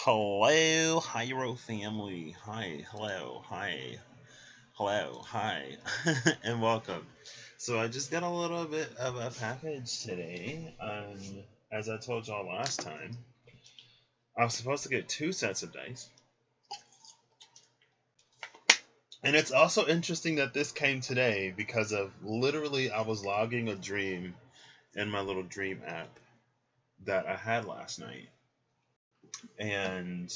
Hello, Hyro family. Hi, hello, hi, and welcome. So I just got a little bit of a package today. As I told y'all last time, I was supposed to get two sets of dice, and it's also interesting that this came today because of literally I was logging a dream in my little dream app that I had last night, and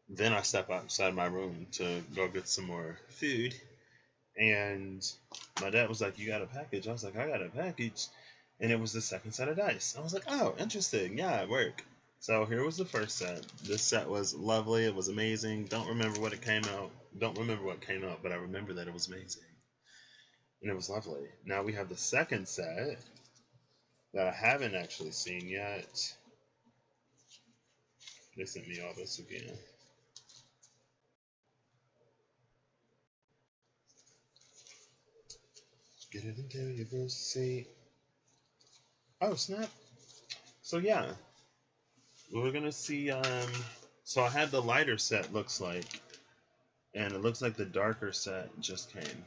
then I step outside my room to go get some more food. And my dad was like, "You got a package?" I was like, "I got a package." And it was the second set of dice. I was like, "Oh, interesting. Yeah, it worked." So here was the first set. This set was lovely. It was amazing. Don't remember what it came out. Don't remember what came out, but I remember that it was amazing. And it was lovely. Now we have the second set that I haven't actually seen yet. They sent me all this again. Get it into your first seat. Oh, snap. So yeah, we're gonna see. So I had the lighter set, looks like, and it looks like the darker set just came.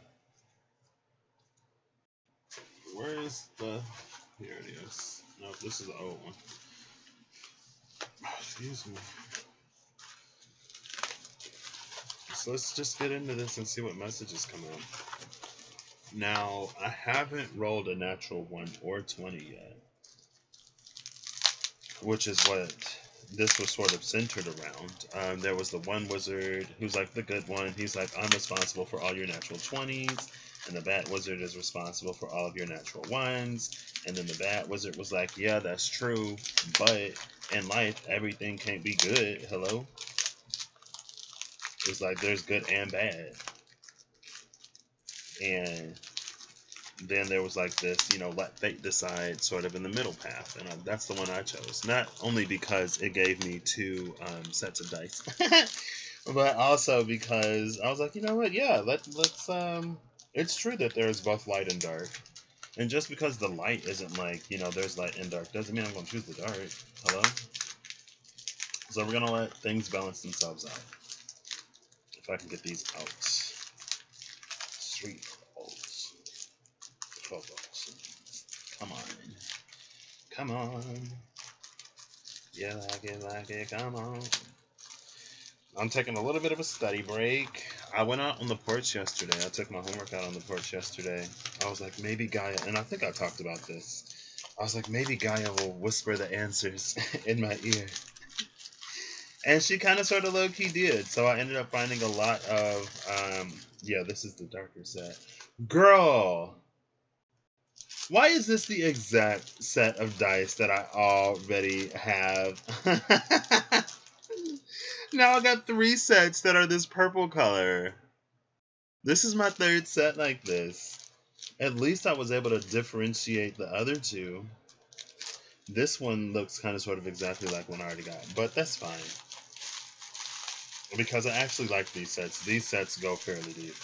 Where is the? Here it is. No, this is the old one. Excuse me. So let's just get into this and see what messages come out. Now I haven't rolled a natural 1 or 20 yet, which is what this was sort of centered around. There was the one wizard who's like the good one. He's like, "I'm responsible for all your natural 20s," and the bad wizard is responsible for all of your natural 1s. And then the bad wizard was like, "Yeah, that's true, but in life, everything can't be good. Hello?" It's like there's good and bad. And then there was like this, let fate decide, sort of in the middle path, and that's the one I chose. Not only because it gave me two sets of dice, but also because I was like, you know what? Yeah, let's. It's true that there is both light and dark, and just because the light isn't like there's light and dark doesn't mean I'm gonna choose the dark. Hello. So we're gonna let things balance themselves out. If I can get these out. 3 volts. 12 volts. Come on. Come on. Yeah, like it, come on. I'm taking a little bit of a study break. I went out on the porch yesterday. I took my homework out on the porch yesterday. I was like, maybe Gaia, and I think I talked about this. I was like, maybe Gaia will whisper the answers in my ear. And she kind of sort of low-key did. So I ended up finding a lot of, yeah, this is the darker set. Girl! Why is this the exact set of dice that I already have? Now I got 3 sets that are this purple color. This is my 3rd set like this. At least I was able to differentiate the other 2. This one looks kind of sort of exactly like one I already got, but that's fine. Because I actually like these sets. These sets go fairly deep.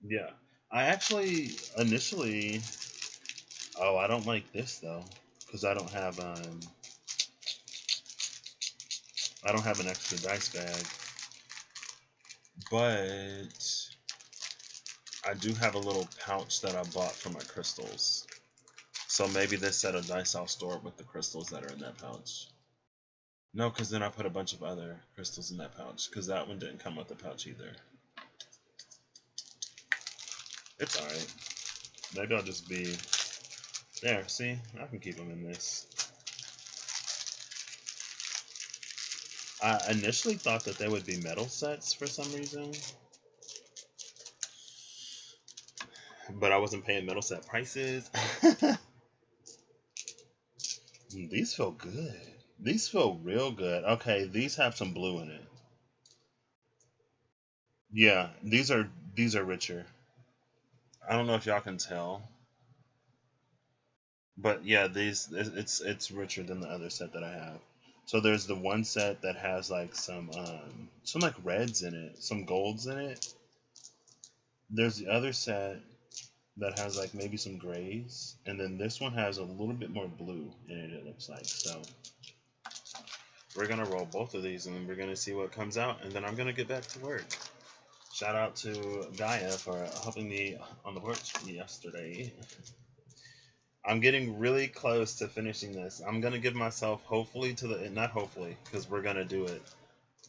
Yeah. I actually initially... Oh, I don't like this though. Because I don't have an extra dice bag. But I do have a little pouch that I bought for my crystals. So maybe this set of dice I'll store it with the crystals that are in that pouch. No, because then I put a bunch of other crystals in that pouch. Because that one didn't come with the pouch either. It's alright. Maybe I'll just be... There, see? I can keep them in this. I initially thought that they would be metal sets for some reason. But I wasn't paying metal set prices. These feel good. These feel real good. Okay, these have some blue in it. Yeah, these are richer. I don't know if y'all can tell. But yeah, it's richer than the other set that I have. So there's the one set that has like some like reds in it, some golds in it. There's the other set that has like maybe some grays, and then this one has a little bit more blue in it. It looks like so. We're gonna roll both of these, and then we're gonna see what comes out, and then I'm gonna get back to work. Shout out to Gaia for helping me on the porch yesterday. I'm getting really close to finishing this. I'm gonna give myself, hopefully to the not hopefully, because we're gonna do it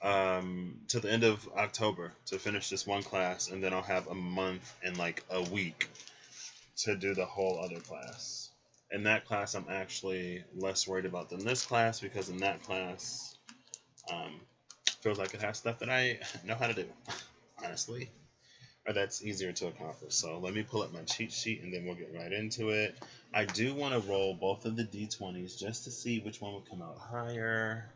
to the end of October to finish this one class, and then I'll have a month and like a week to do the whole other class. In that class, I'm actually less worried about than this class, because in that class, feels like it has stuff that I know how to do, honestly, or that's easier to accomplish. So let me pull up my cheat sheet, and then we'll get right into it. I do want to roll both of the d20s just to see which one would come out higher.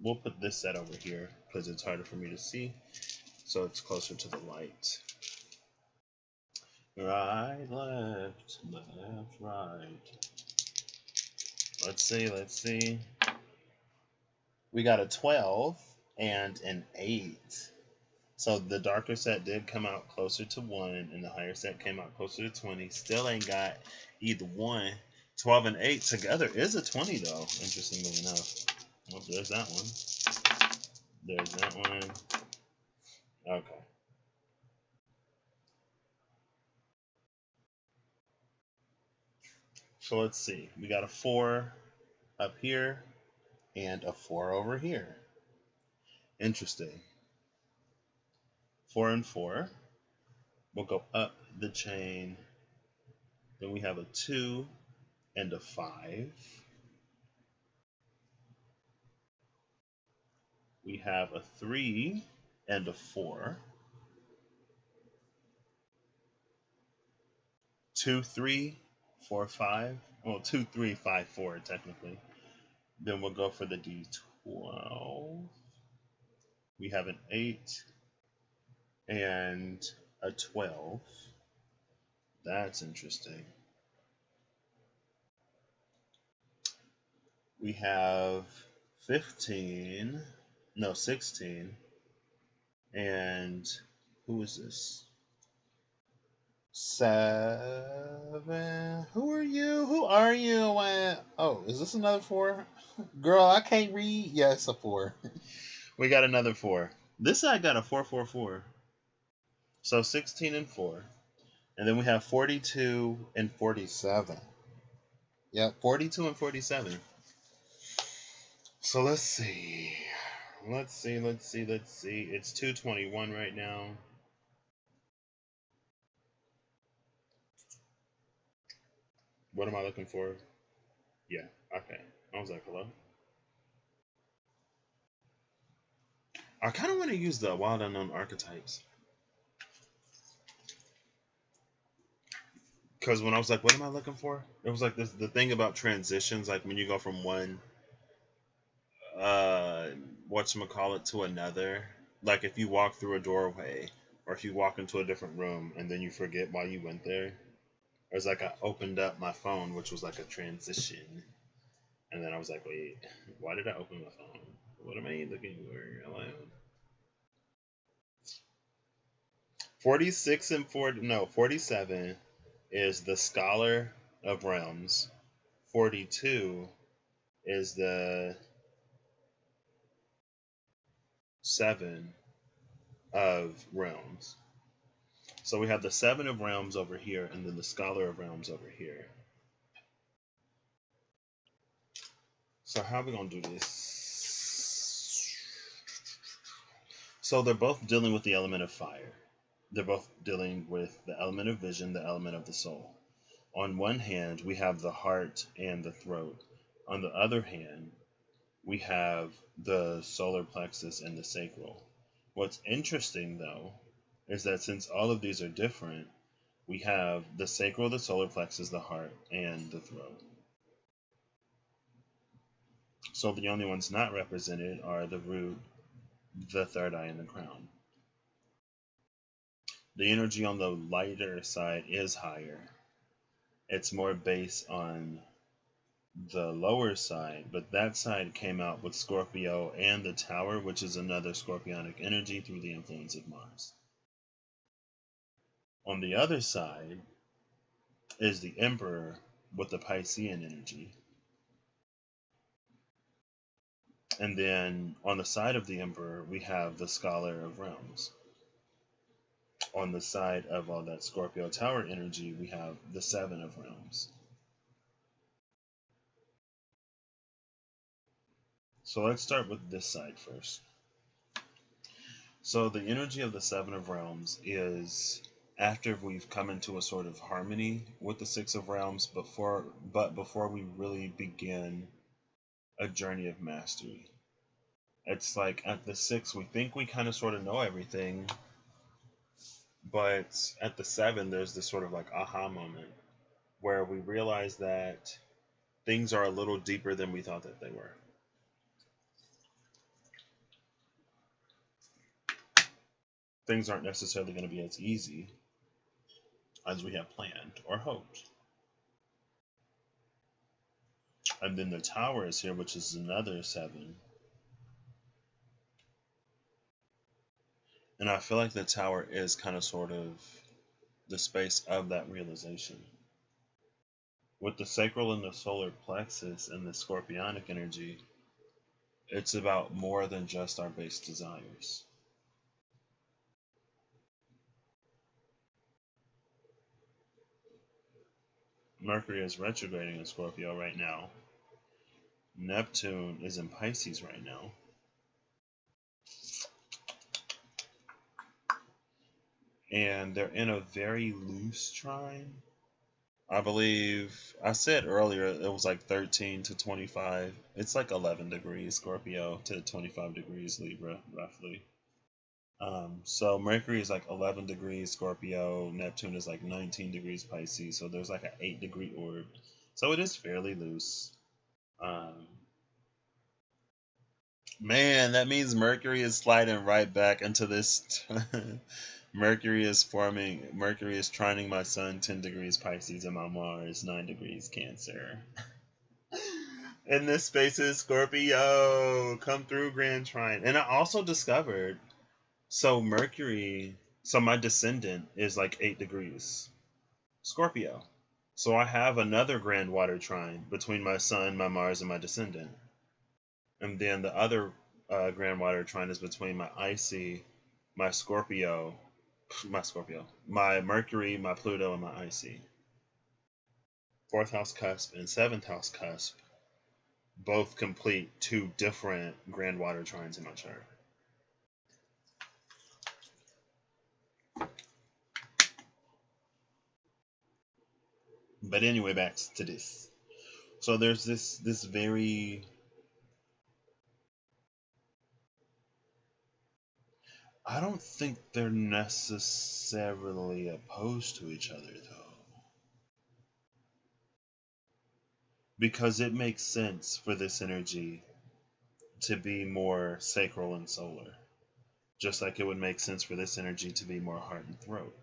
We'll put this set over here because it's harder for me to see, so it's closer to the light. Right, left, right. Let's see. We got a 12 and an 8. So the darker set did come out closer to 1, and the higher set came out closer to 20. Still ain't got either one. 12 and 8 together is a 20, though, interestingly enough. Well, there's that one. There's that one. Okay. So let's see. We got a 4 up here and a 4 over here. Interesting. 4 and 4. We'll go up the chain. Then we have a 2 and a 5. We have a 3 and a 4. 2, 3, 4, 5. Well, 2, 3, 5, 4 technically. Then we'll go for the D12. We have an 8 and a 12. That's interesting. We have 16, and who is this? 7. Who are you? Who are you? Oh, is this another 4? Girl, I can't read. Yeah, it's a 4. We got another 4. This side got a 4, 4, 4. So 16 and 4. And then we have 42 and 47. Yeah, 42 and 47. So let's see. Let's see. It's 221 right now. What am I looking for? Yeah, okay. I was like, hello? I kind of want to use the Wild Unknown Archetypes. Because when I was like, what am I looking for? It was like this, the thing about transitions, like when you go from one, whatchamacallit, to another. Like if you walk through a doorway, or if you walk into a different room, and then you forget why you went there. It was like I opened up my phone, which was like a transition. And then I was like, wait, why did I open my phone? What am I looking for? Hello? 46 and 47 is the Scholar of Realms. 42 is the 7 of Realms. So we have the 7 of Realms over here, and then the Scholar of Realms over here. So how are we going to do this? So they're both dealing with the element of fire. They're both dealing with the element of vision, the element of the soul. On one hand, we have the heart and the throat. On the other hand, we have the solar plexus and the sacral. What's interesting, though, is that since all of these are different, we have the sacral, the solar plexus, the heart, and the throat. So the only ones not represented are the root, the third eye, and the crown. The energy on the lighter side is higher. It's more based on the lower side, but that side came out with Scorpio and the Tower, which is another scorpionic energy through the influence of Mars. On the other side is the Emperor, with the Piscean energy. And then on the side of the Emperor, we have the Scholar of Realms. On the side of all that Scorpio Tower energy, we have the Seven of Realms. So let's start with this side first. So the energy of the Seven of Realms is after we've come into a sort of harmony with the Six of Realms, but before we really begin a journey of mastery. It's like at the six, we think we kind of sort of know everything, but at the seven, there's this sort of like aha moment where we realize that things are a little deeper than we thought that they were. Things aren't necessarily going to be as easy as we have planned or hoped. And then the tower is here, which is another seven. And I feel like the tower is kind of sort of the space of that realization. With the sacral and the solar plexus and the scorpionic energy, it's about more than just our base desires. Mercury is retrograding in Scorpio right now. Neptune is in Pisces right now. And they're in a very loose trine. I believe I said earlier it was like 13 to 25. It's like 11 degrees Scorpio to 25 degrees Libra, roughly. So Mercury is like 11 degrees Scorpio, Neptune is like 19 degrees Pisces, so there's like an 8-degree orb. So it is fairly loose. Man, that means Mercury is sliding right back into this. Mercury is trining my sun 10 degrees Pisces and my Mars 9 degrees Cancer. And this space is Scorpio. Come through, Grand Trine. And I also discovered, so my descendant is like 8 degrees Scorpio. So I have another grand water trine between my sun, my Mars, and my descendant. And then the other grand water trine is between my IC, my my Mercury, my Pluto, and my IC. Fourth house cusp and seventh house cusp both complete two different grand water trines in my chart. But anyway, back to this. So there's this very, I don't think they're necessarily opposed to each other though. Because it makes sense for this energy to be more sacral and solar. Just like it would make sense for this energy to be more heart and throat.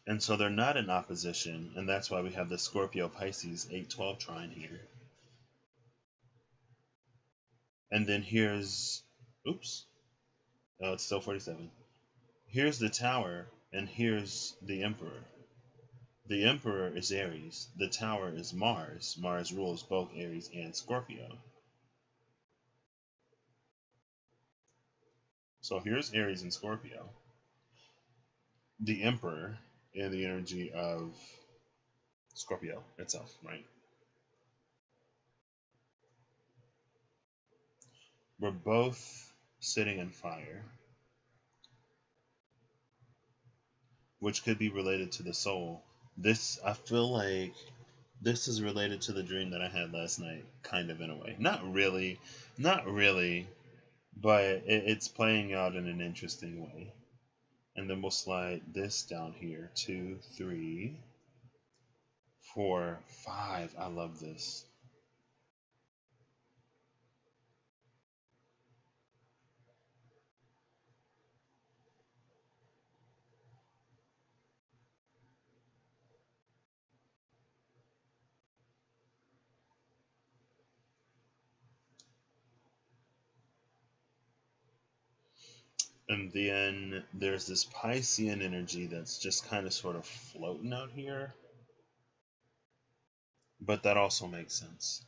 And so they're not in opposition, and that's why we have the Scorpio Pisces 8-12 trine here. And then here's, oops, oh, it's still 47. Here's the Tower, and here's the Emperor. The Emperor is Aries. The Tower is Mars. Mars rules both Aries and Scorpio. So here's Aries and Scorpio. The Emperor in the energy of Scorpio itself, right? We're both sitting in fire, which could be related to the soul. I feel like this is related to the dream that I had last night, kind of in a way. Not really, but it's playing out in an interesting way. And then we'll slide this down here. 2, 3, 4, 5. I love this. And then there's this Piscean energy that's just kind of sort of floating out here. But that also makes sense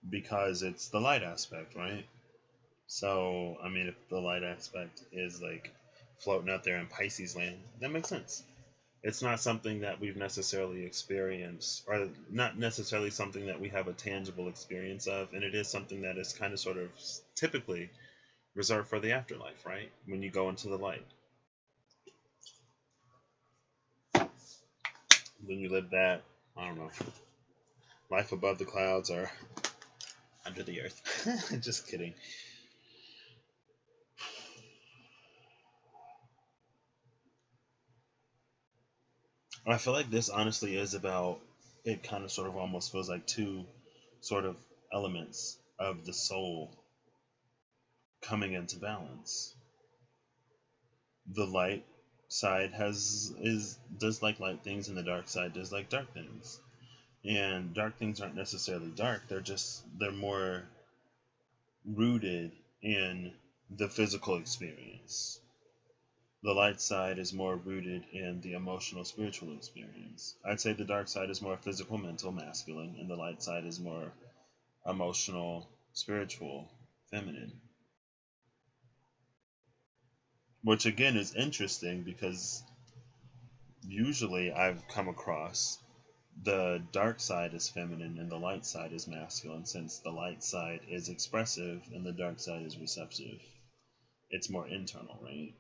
because it's the light aspect, right? So, I mean, if the light aspect is like floating out there in Pisces land, that makes sense. It's not something that we've necessarily experienced, or not necessarily something that we have a tangible experience of, and it is something that is kind of sort of typically reserved for the afterlife, right? When you go into the light. When you live that, I don't know, life above the clouds or under the earth. Just kidding. I feel like this honestly is about, it kind of sort of almost feels like two sort of elements of the soul coming into balance. The light side has is does like light things, and the dark side does like dark things. And dark things aren't necessarily dark, they're more rooted in the physical experience. The light side is more rooted in the emotional spiritual experience. I'd say the dark side is more physical, mental, masculine, and the light side is more emotional, spiritual, feminine. Which again is interesting because usually I've come across the dark side is feminine and the light side is masculine, since the light side is expressive and the dark side is receptive. It's more internal, right?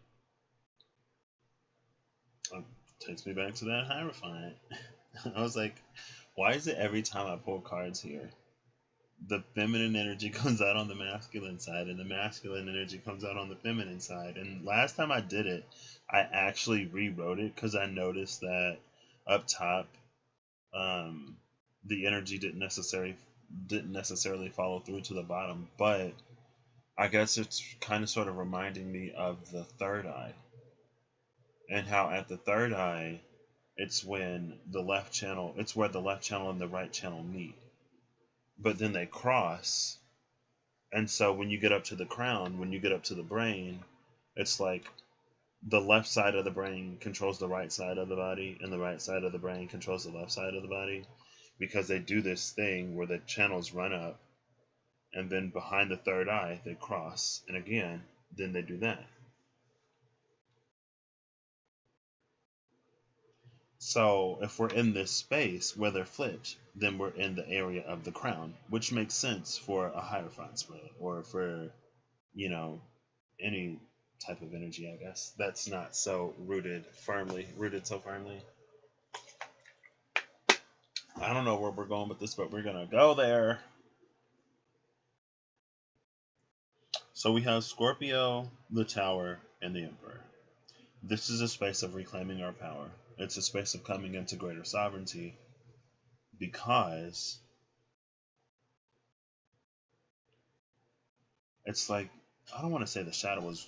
Takes me back to that Hierophant. I was like, why is it every time I pull cards here, the feminine energy comes out on the masculine side and the masculine energy comes out on the feminine side? And last time I did it, I actually rewrote it because I noticed that up top, um, the energy didn't necessarily follow through to the bottom. But I guess it's kind of sort of reminding me of the third eye, and how at the third eye, it's where the left channel and the right channel meet, but then they cross. And so when you get up to the crown, when you get up to the brain, it's like the left side of the brain controls the right side of the body, and the right side of the brain controls the left side of the body, because they do this thing where the channels run up, and then behind the third eye they cross, and again, then they do that. So if we're in this space where they're flipped, then we're in the area of the crown, which makes sense for a Hierophant spread, or for, you know, any type of energy, I guess, that's not so rooted so firmly. I don't know where we're going with this, but we're gonna go there. So we have Scorpio, the Tower, and the Emperor. This is a space of reclaiming our power. It's a space of coming into greater sovereignty, because it's like, I don't want to say the shadow is,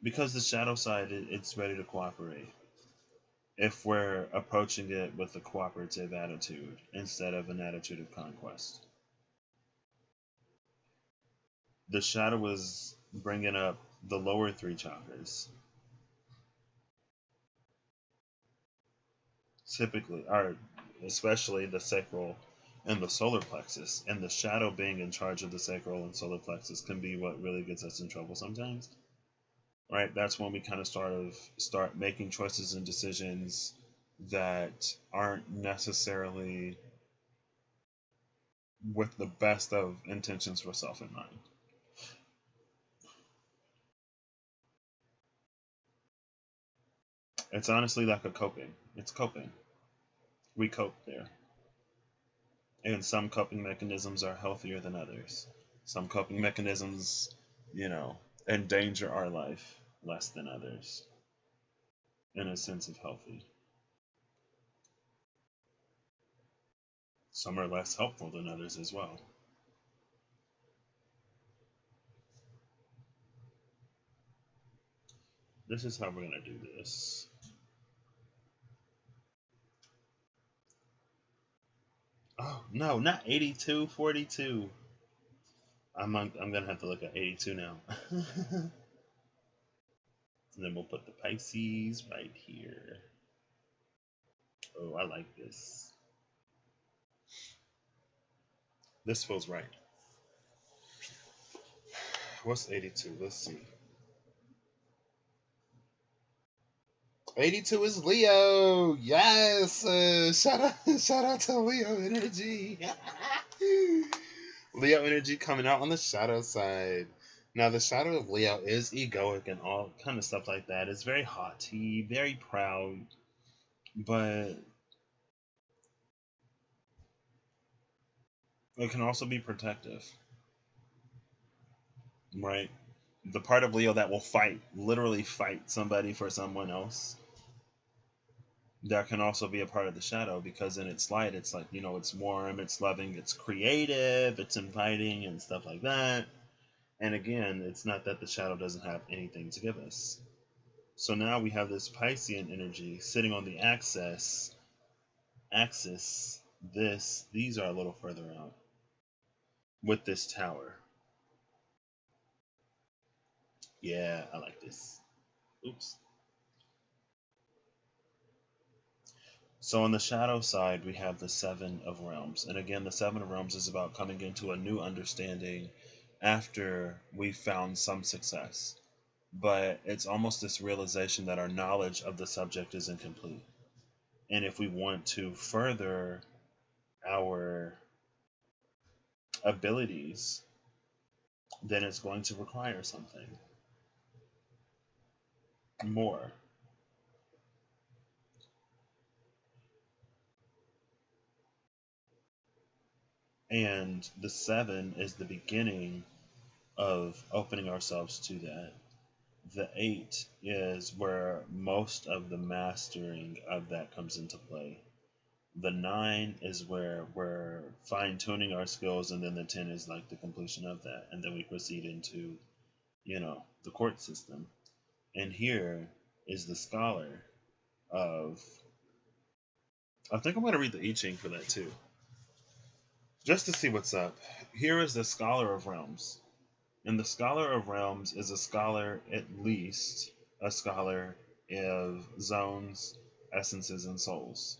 because the shadow side, it's ready to cooperate if we're approaching it with a cooperative attitude instead of an attitude of conquest. The shadow is bringing up the lower three chakras, typically, or especially the sacral and the solar plexus. And the shadow being in charge of the sacral and solar plexus can be what really gets us in trouble sometimes. Right? That's when we kind of start making choices and decisions that aren't necessarily with the best of intentions for self in mind. It's honestly like a coping. It's coping. We cope there. And some coping mechanisms are healthier than others. Some coping mechanisms, you know, endanger our life less than others, in a sense of healthy. Some are less helpful than others as well. This is how we're going to do this. Oh, no, not 82, 42. I'm going to have to look at 82 now. And then we'll put the Pisces right here. Oh, I like this. This feels right. What's 82? Let's see. 82 is Leo. Yes. Shout out to Leo energy. Leo energy coming out on the shadow side. Now the shadow of Leo is egoic and all kind of stuff like that. It's very haughty, very proud, but it can also be protective, right? The part of Leo that will fight, literally fight somebody for someone else, that can also be a part of the shadow, because in its light, it's like, you know, it's warm, it's loving, it's creative, it's inviting, and stuff like that. And again, it's not that the shadow doesn't have anything to give us. So now we have this Piscean energy sitting on the axis. These are a little further out with this tower. Yeah, I like this. Oops. So on the shadow side, we have the Seven of Realms. And again, the Seven of Realms is about coming into a new understanding after we've found some success. But it's almost this realization that our knowledge of the subject is incomplete. And if we want to further our abilities, then it's going to require something more. And the seven is the beginning of opening ourselves to that. The eight is where most of the mastering of that comes into play. The nine is where we're fine tuning our skills, and then the 10 is like the completion of that. And then we proceed into, you know, the court system. And here is the scholar of. I think I'm going to read the I Ching for that too, just to see what's up. Here is the Scholar of Realms. And the Scholar of Realms is a scholar, at least a scholar of zones, essences, and souls.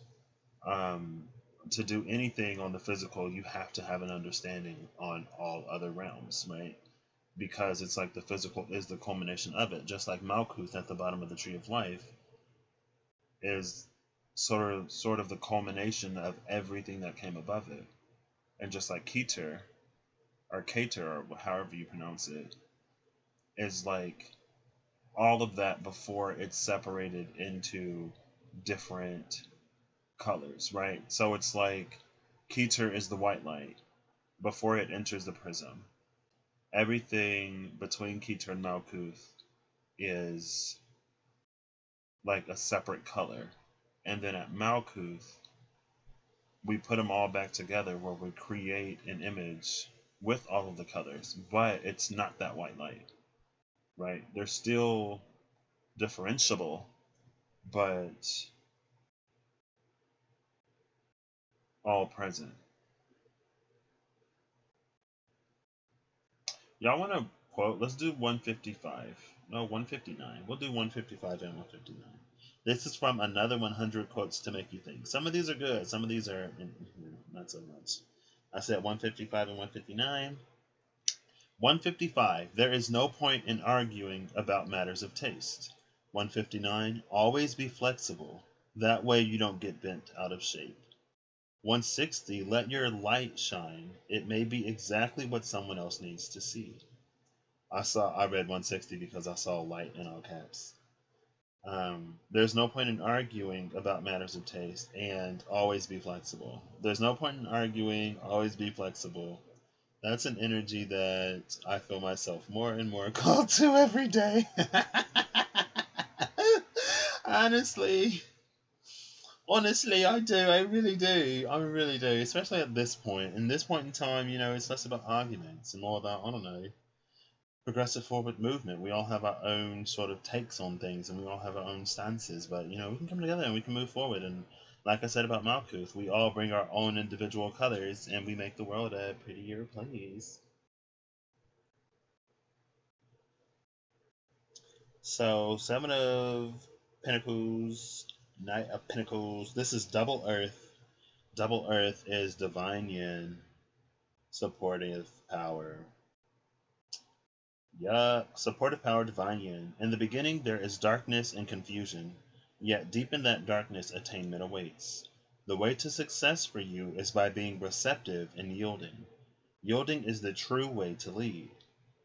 To do anything on the physical, you have to have an understanding on all other realms, right? Because it's like the physical is the culmination of it. Just like Malkuth at the bottom of the Tree of Life is sort of the culmination of everything that came above it. And just like Keter, or Kater, or however you pronounce it, is like all of that before it's separated into different colors, right? So it's like Keter is the white light before it enters the prism. Everything between Keter and Malkuth is like a separate color. And then at Malkuth, we put them all back together where we create an image with all of the colors, but it's not that white light, right? They're still differentiable, but all present. Y'all want to quote? Let's do 155. No, 159. We'll do 155 and 159. This is from another 100 quotes to make you think. Some of these are good. Some of these are not so much. I said 155 and 159. 155. There is no point in arguing about matters of taste. 159. Always be flexible. That way you don't get bent out of shape. 160. Let your light shine. It may be exactly what someone else needs to see. I read 160 because I saw light in all caps. There's no point in arguing about matters of taste, and always be flexible. There's no point in arguing, always be flexible. That's an energy that I feel myself more and more called to every day. Honestly, I do. I really do. I really do. Especially at this point. In this point in time, you know, it's less about arguments and more about, I don't know, progressive forward movement. We all have our own sort of takes on things, and we all have our own stances, but you know, we can come together and we can move forward. And like I said about Malkuth, we all bring our own individual colors, and we make the world a prettier place. So, Seven of Pentacles, Knight of Pentacles. This is double Earth. Double Earth is divine yin, supportive power. Yuck. Supportive power, divine yin. In the beginning, there is darkness and confusion, yet deep in that darkness, attainment awaits. The way to success for you is by being receptive and yielding. Yielding is the true way to lead.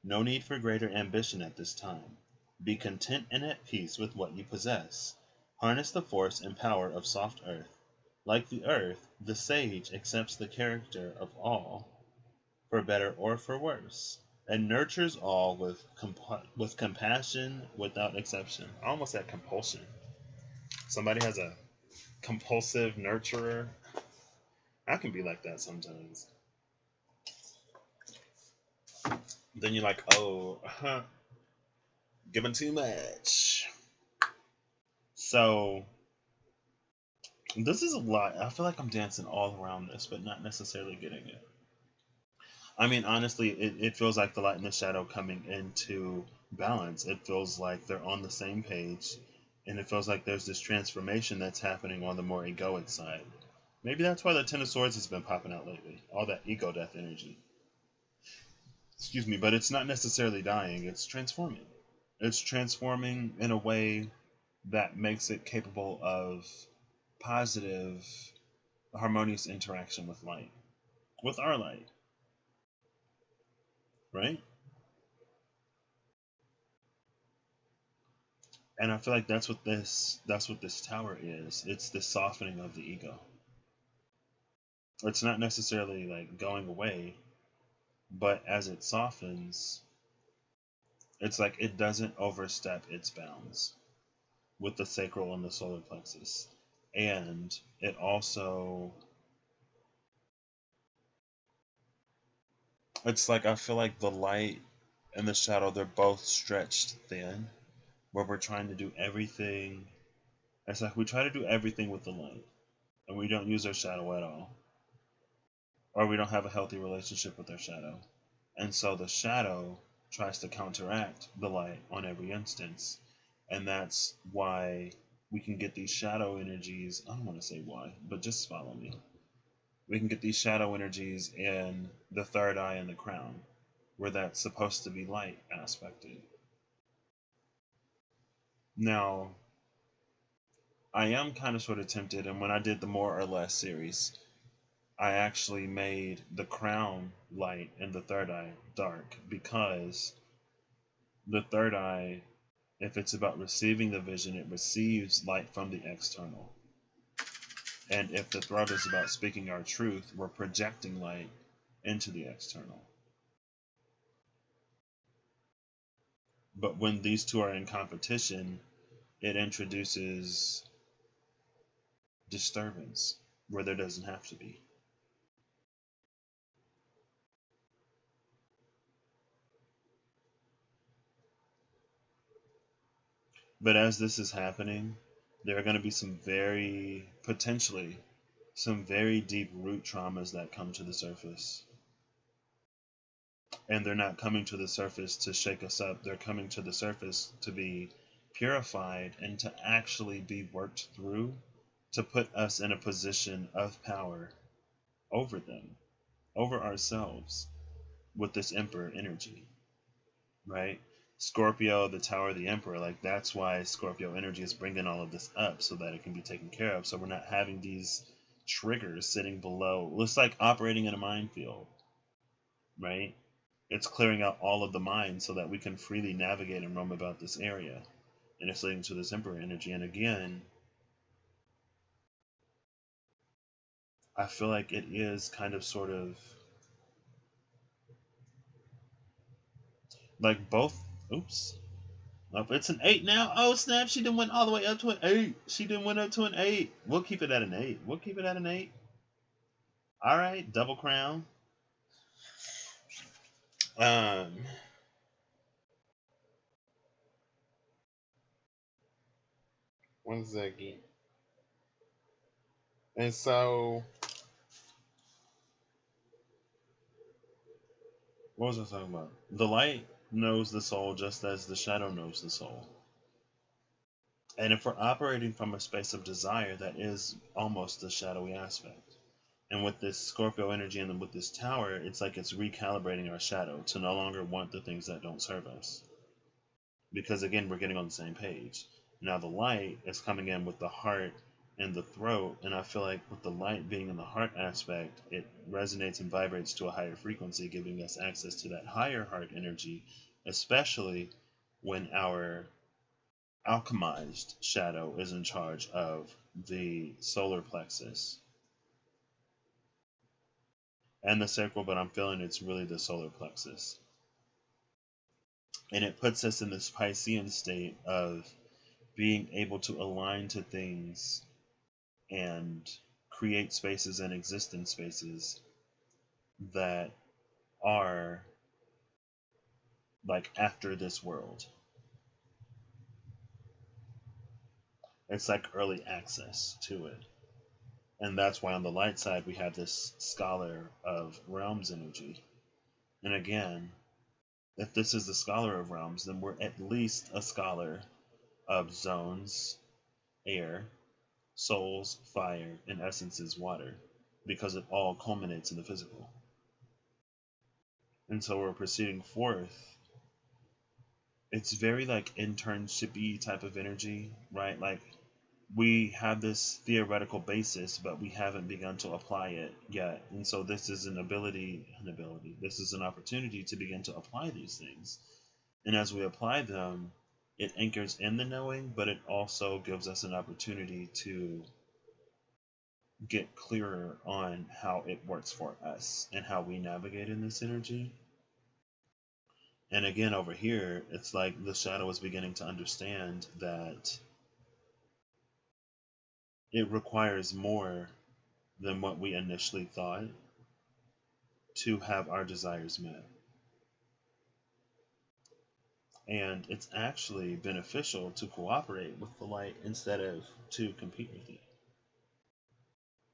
No need for greater ambition at this time. Be content and at peace with what you possess. Harness the force and power of soft earth. Like the earth, the sage accepts the character of all, for better or for worse, and nurtures all with compassion without exception. I almost said compulsion. Somebody has a compulsive nurturer. I can be like that sometimes. Then you're like, oh, giving too much. So this is a lot. I feel like I'm dancing all around this, but not necessarily getting it. I mean, honestly, it feels like the light and the shadow coming into balance. It feels like they're on the same page, and it feels like there's this transformation that's happening on the more egoic side. Maybe that's why the Ten of Swords has been popping out lately. All that ego death energy. Excuse me, but it's not necessarily dying, it's transforming. It's transforming in a way that makes it capable of positive, harmonious interaction with light, with our light, right? And I feel like that's what this tower is. It's the softening of the ego. It's not necessarily like going away, but as it softens, it's like it doesn't overstep its bounds with the sacral and the solar plexus. And it also, it's like I feel like the light and the shadow, they're both stretched thin, where we're trying to do everything. It's like we try to do everything with the light, and we don't use our shadow at all, or we don't have a healthy relationship with our shadow. And so the shadow tries to counteract the light on every instance. And that's why we can get these shadow energies. I don't want to say why, but just follow me. We can get these shadow energies in the third eye and the crown, where that's supposed to be light aspected. Now, I am kind of sort of tempted, and when I did the more or less series, I actually made the crown light and the third eye dark, because the third eye, if it's about receiving the vision, it receives light from the external. And if the throat is about speaking our truth, we're projecting light into the external. But when these two are in competition, it introduces disturbance where there doesn't have to be. But as this is happening, there are going to be potentially, some very deep root traumas that come to the surface. And they're not coming to the surface to shake us up. They're coming to the surface to be purified and to actually be worked through, to put us in a position of power over them, over ourselves, with this Emperor energy, right? Scorpio, the Tower of the Emperor, like that's why Scorpio energy is bringing all of this up, so that it can be taken care of, so we're not having these triggers sitting below. It's like operating in a minefield, right? It's clearing out all of the mines so that we can freely navigate and roam about this area. And it's leading to this Emperor energy. And again, I feel like it is kind of sort of like both. Oops. Oh, it's an 8 now. Oh, snap. She didn't went all the way up to an 8. She didn't went up to an 8. We'll keep it at an 8. We'll keep it at an 8. All right. Double crown. Um, One second. And so, what was I talking about? The light knows the soul just as the shadow knows the soul. And if we're operating from a space of desire, that is almost the shadowy aspect. And with this Scorpio energy and then with this tower, it's like it's recalibrating our shadow to no longer want the things that don't serve us. Because again, we're getting on the same page. Now the light is coming in with the heart and the throat, and I feel like with the light being in the heart aspect, it resonates and vibrates to a higher frequency, giving us access to that higher heart energy, especially when our alchemized shadow is in charge of the solar plexus and the sacral, but I'm feeling it's really the solar plexus. And it puts us in this Piscean state of being able to align to things and create spaces and exist in spaces that are like after this world. It's like early access to it. And that's why on the light side we have this scholar of realms energy. And again, if this is the scholar of realms, then we're at least a scholar of zones, air, souls, fire, and essences, water, because it all culminates in the physical. And so we're proceeding forth. It's very like internshipy type of energy, right? Like we have this theoretical basis, but we haven't begun to apply it yet. And so this is this is an opportunity to begin to apply these things. And as we apply them, it anchors in the knowing, but it also gives us an opportunity to get clearer on how it works for us and how we navigate in this energy. And again, over here, it's like the shadow is beginning to understand that it requires more than what we initially thought to have our desires met. And it's actually beneficial to cooperate with the light instead of to compete with it.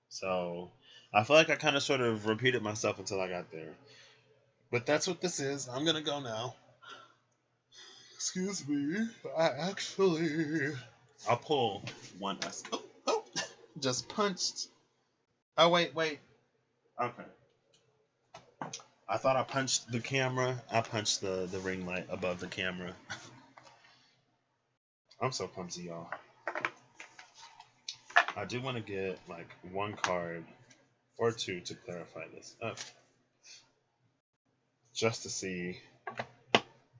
So I feel like I kind of sort of repeated myself until I got there. But that's what this is. I'm going to go now. Excuse me. I'll pull one. Oh, just punched. Oh, wait. Okay. I thought I punched the camera. I punched the ring light above the camera. I'm so clumsy, y'all. I do want to get like one card or two to clarify this up. Just to see,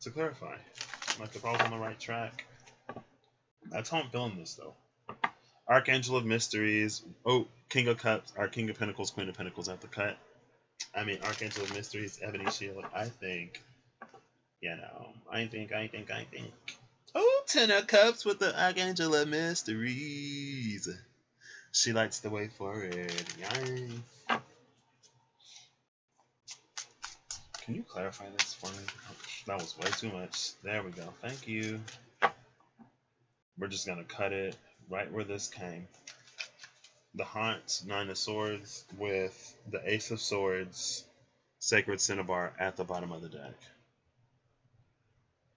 to clarify. Like if I was on the right track. That's how I'm feeling this though. Archangel of Mysteries. Oh, King of Cups. Our King of Pentacles, Queen of Pentacles at the cut. I mean, Archangel of Mysteries, Ebony Shield. I think. Oh, Ten of Cups with the Archangel of Mysteries. She lights the way for it. Yay. Can you clarify this for me? That was way too much. There we go. Thank you. We're just going to cut it right where this came. The Haunt, Nine of Swords with the Ace of Swords, Sacred Cinnabar at the bottom of the deck.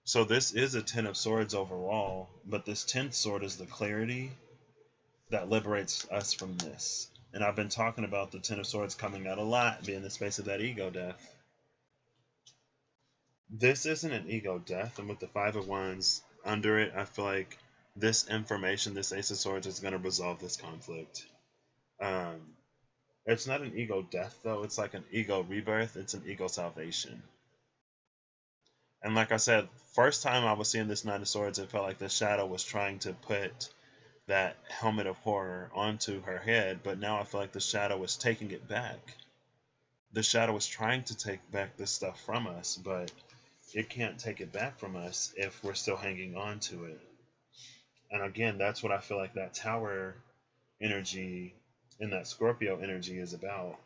So this is a Ten of Swords overall, but this 10th sword is the clarity that liberates us from this. And I've been talking about the Ten of Swords coming out a lot, being the space of that ego death. This isn't an ego death, and with the Five of Wands under it, I feel like this information, this Ace of Swords, is going to resolve this conflict. It's not an ego death, though. It's like an ego rebirth. It's an ego salvation. And like I said, first time I was seeing this Nine of Swords, it felt like the shadow was trying to put that helmet of horror onto her head, but now I feel like the shadow is taking it back. The shadow is trying to take back this stuff from us, but it can't take it back from us if we're still hanging on to it. And again, that's what I feel like that tower energy and that Scorpio energy is about.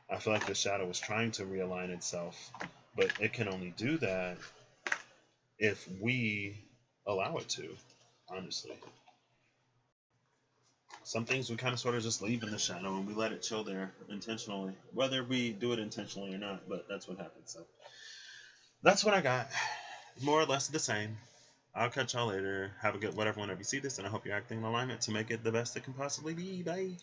I feel like the shadow is trying to realign itself, but it can only do that if we allow it to, honestly. Some things we kind of sort of just leave in the shadow and we let it chill there intentionally, whether we do it intentionally or not, but that's what happens. So that's what I got. More or less the same. I'll catch y'all later. Have a good whatever whenever you see this, and I hope you're acting in alignment to make it the best it can possibly be. Bye.